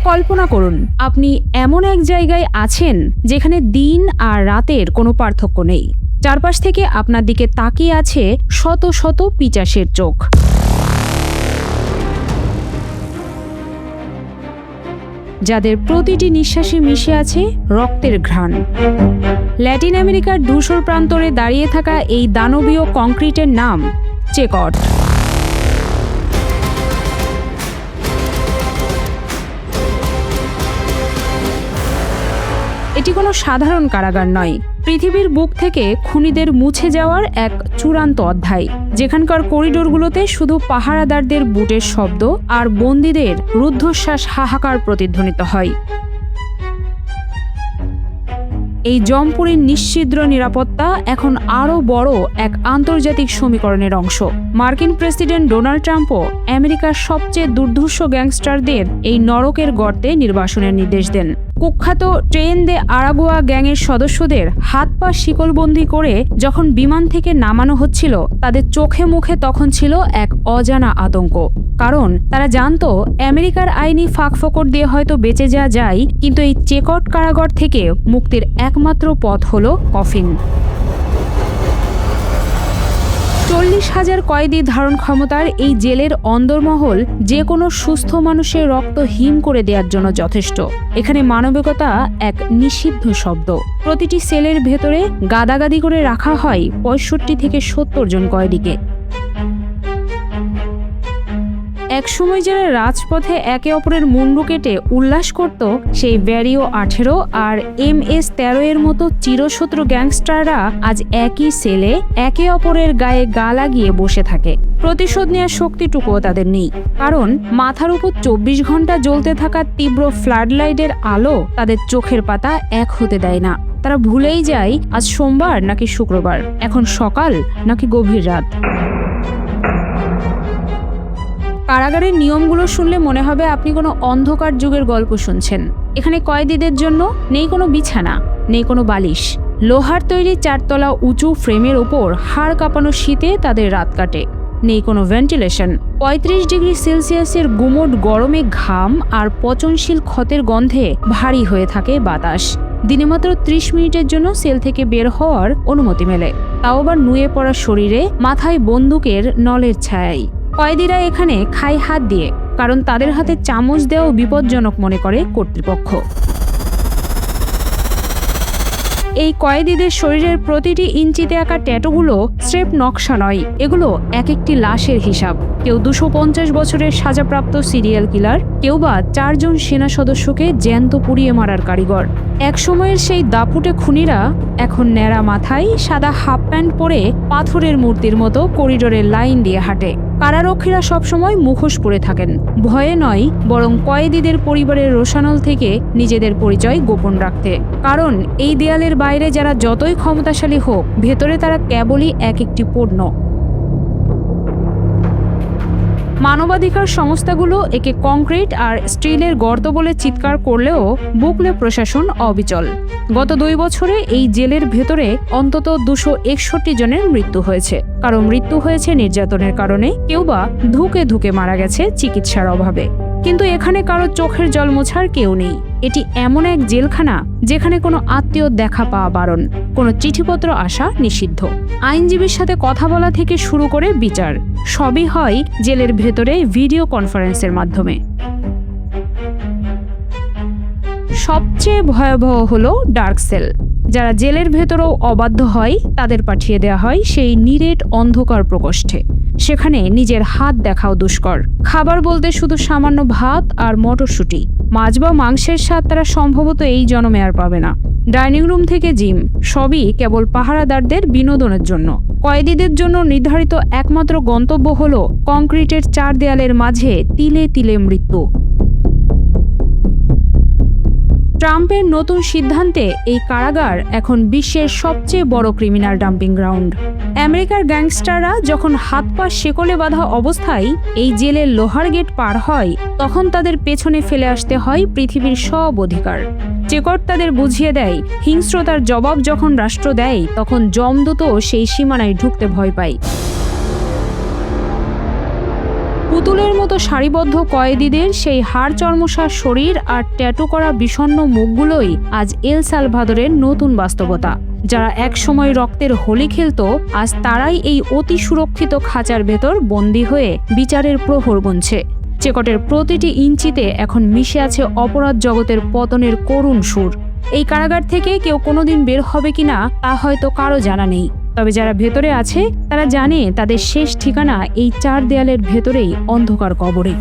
কল্পনা করুন, আপনি এমন এক জায়গায় আছেন যেখানে দিন আর রাতের কোনো পার্থক্য নেই। চারপাশ থেকে আপনার দিকে তাকিয়ে আছে শত শত পিচাসের চোখ। যাদের প্রতিটি নিঃশ্বাসে মিশে আছে রক্তের ঘ্রাণ। ল্যাটিন আমেরিকার ধূসর প্রান্তরে দাঁড়িয়ে থাকা এই দানবীয় কংক্রিটের নাম চেকট। এটি কোনো সাধারণ কারাগার নয়, পৃথিবীর বুক থেকে খুনিদের মুছে যাওয়ার এক চূড়ান্ত অধ্যায়, যেখানকার করিডোরগুলোতে শুধু পাহারাদারদের বুটের শব্দ আর বন্দীদের রুদ্ধশ্বাস হাহাকার প্রতিধ্বনিত হয়। এই জমপুরীর নিশ্ছিদ্র নিরাপত্তা এখন আরও বড় এক আন্তর্জাতিক সমীকরণের অংশ। মার্কিন প্রেসিডেন্ট ডোনাল্ড ট্রাম্পও আমেরিকার সবচেয়ে দুর্ধর্ষ গ্যাংস্টারদের এই নরকের গর্তে নির্বাসনের নির্দেশ দেন। কুখ্যাত ট্রেন দে আরাগুয়া গ্যাংয়ের সদস্যদের হাত পা শিকলবন্দি করে যখন বিমান থেকে নামানো হচ্ছিল, তাদের চোখে মুখে তখন ছিল এক অজানা আতঙ্ক। কারণ তারা জানতো আমেরিকার আইনি ফাঁকফোকর দিয়ে হয়তো বেঁচে যাওয়া যায়, কিন্তু এই চেকট কারাগার থেকে মুক্তির একমাত্র পথ হলো কফিন। 40,000 কয়েদি ধারণ ক্ষমতার এই জেলের অন্দরমহল যে কোনো সুস্থ মানুষের রক্ত হিম করে দেওয়ার জন্য যথেষ্ট। এখানে মানবিকতা এক নিষিদ্ধ শব্দ। প্রতিটি সেলের ভেতরে গাদাগাদি করে রাখা হয় 65 থেকে 70 জন কয়েদিকে। একসময় যারা রাজপথে একে অপরের মুন্ডু কেটে উল্লাস করত, সেই ব্যারিও 18 আর MS-13 এর মতো চিরশত্রু গ্যাংস্টাররা আজ একই সেলে একে অপরের গায়ে গা লাগিয়ে বসে থাকে। প্রতিশোধ নেওয়ার শক্তিটুকুও তাদের নেই, কারণ মাথার উপর 24 ঘন্টা জ্বলতে থাকা তীব্র ফ্লাডলাইটের আলো তাদের চোখের পাতা এক হতে দেয় না। তারা ভুলেই যায় আজ সোমবার নাকি শুক্রবার, এখন সকাল নাকি গভীর রাত। কারাগারের নিয়মগুলো শুনলে মনে হবে আপনি কোনো অন্ধকার যুগের গল্প শুনছেন। এখানে কয়েদিদের জন্য নেই কোনো বিছানা, নেই কোনো বালিশ। লোহার তৈরি 4 তলা উঁচু ফ্রেমের ওপর হাড় কাঁপানো শীতে তাদের রাত কাটে। নেই কোনো ভেন্টিলেশন। 35 ডিগ্রি সেলসিয়াসের গুমোট গরমে ঘাম আর পচনশীল ক্ষতের গন্ধে ভারী হয়ে থাকে বাতাস। দিনে মাত্র 30 মিনিটের জন্য সেল থেকে বের হওয়ার অনুমতি মেলে, তাও আবার নুয়ে পড়া শরীরে, মাথায় বন্দুকের নলের ছায়ায়। কয়েদিরা এখানে খায় হাত দিয়ে, কারণ তাদের হাতে চামচ দেওয়াও বিপজ্জনক মনে করে কর্তৃপক্ষ। এই কয়েদিদের শরীরের প্রতিটি ইঞ্চিতে আঁকা ট্যাটুগুলো স্রেফ নকশা নয়, এগুলো এক একটি লাশের হিসাব। কেউ 250 বছরের সাজাপ্রাপ্ত সিরিয়াল কিলার, কেউ বা 4 জন সেনা সদস্যকে জ্যান্ত পুড়িয়ে মারার কারিগর। এক সময়ের সেই দাপুটে খুনিরা এখন ন্যাড়া মাথায় সাদা হাফ প্যান্ট পরে পাথরের মূর্তির মতো করিডোরের লাইন দিয়ে হাঁটে। কারারক্ষীরা সবসময় মুখোশ পরে থাকেন, ভয়ে নয়, বরং কয়েদিদের পরিবারের রোষানল থেকে নিজেদের পরিচয় গোপন রাখতে। কারণ এই দেয়ালের বাইরে যারা যতই ক্ষমতাশালী হোক, ভেতরে তারা কেবলই এক একটি পণ্য। মানবাধিকার সংস্থাগুলো একে কংক্রিট আর স্টিলের গর্ত বলে চিৎকার করলেও বুকলে প্রশাসন অবিচল। গত 2 বছরে এই জেলের ভেতরে অন্তত 261 জনের মৃত্যু হয়েছে। কারো মৃত্যু হয়েছে নির্যাতনের কারণে, কেউ বা ধুকে ধুকে মারা গেছে চিকিৎসার অভাবে। কিন্তু এখানে কারো চোখের জল মোছার কেউ নেই। এটি এমন এক জেলখানা যেখানে কোনো আত্মীয় দেখা পাওয়া বারণ, কোনো চিঠিপত্র আসা নিষিদ্ধ। আইনজীবীর সাথে কথা বলা থেকে শুরু করে বিচার সবই হয় জেলের ভেতরে ভিডিও কনফারেন্সের মাধ্যমে। সবচেয়ে ভয়াবহ হলো ডার্ক সেল। যারা জেলের ভেতরেও অবাধ্য হয়, তাদের পাঠিয়ে দেওয়া হয় সেই নিরেট অন্ধকার প্রকোষ্ঠে। সেখানে নিজের হাত দেখাও দুষ্কর। খাবার বলতে শুধু সামান্য ভাত আর মটরশুঁটি। মাছ বা মাংসের স্বাদ তারা সম্ভবত এই জন্মে আর পাবে না। ডাইনিং রুম থেকে জিম, সবই কেবল পাহারাদারদের বিনোদনের জন্য। কয়েদিদের জন্য নির্ধারিত একমাত্র গন্তব্য হলো কংক্রিটের 4 দেয়ালের মাঝে তিলে তিলে মৃত্যু। ট্রাম্পের নতুন সিদ্ধান্তে এই কারাগার এখন বিশ্বের সবচেয়ে বড় ক্রিমিনাল ডাম্পিং গ্রাউন্ড। আমেরিকার গ্যাংস্টাররা যখন হাত পা শেকলে বাঁধা অবস্থায় এই জেলের লোহার গেট পার হয়, তখন তাদের পেছনে ফেলে আসতে হয় পৃথিবীর সব অধিকার। চেকট তাদের বুঝিয়ে দেয়, হিংস্রতার জবাব যখন রাষ্ট্র দেয়, তখন যমদূতও সেই সীমানায় ঢুকতে ভয় পায়। পুতুলের মতো সারিবদ্ধ কয়েদিদের সেই হাড় চর্মসার শরীর আর ট্যাটু করা বিষণ্ণ মুখগুলোই আজ এল সালভাদরের নতুন বাস্তবতা। যারা একসময় রক্তের হোলি খেলতো, আজ তারাই এই অতি সুরক্ষিত খাঁচার ভেতর বন্দী হয়ে বিচারের প্রহর গুনছে। চেকটের প্রতিটি ইঞ্চিতে এখন মিশে আছে অপরাধ জগতের পতনের করুণ সুর। এই কারাগার থেকে কেউ কোনোদিন বের হবে কিনা তা হয়তো কারো জানা নেই, তবে যারা ভেতরে আছে তারা জানে তাদের শেষ ঠিকানা এই চার দেয়ালের ভেতরেই অন্ধকার কবরে।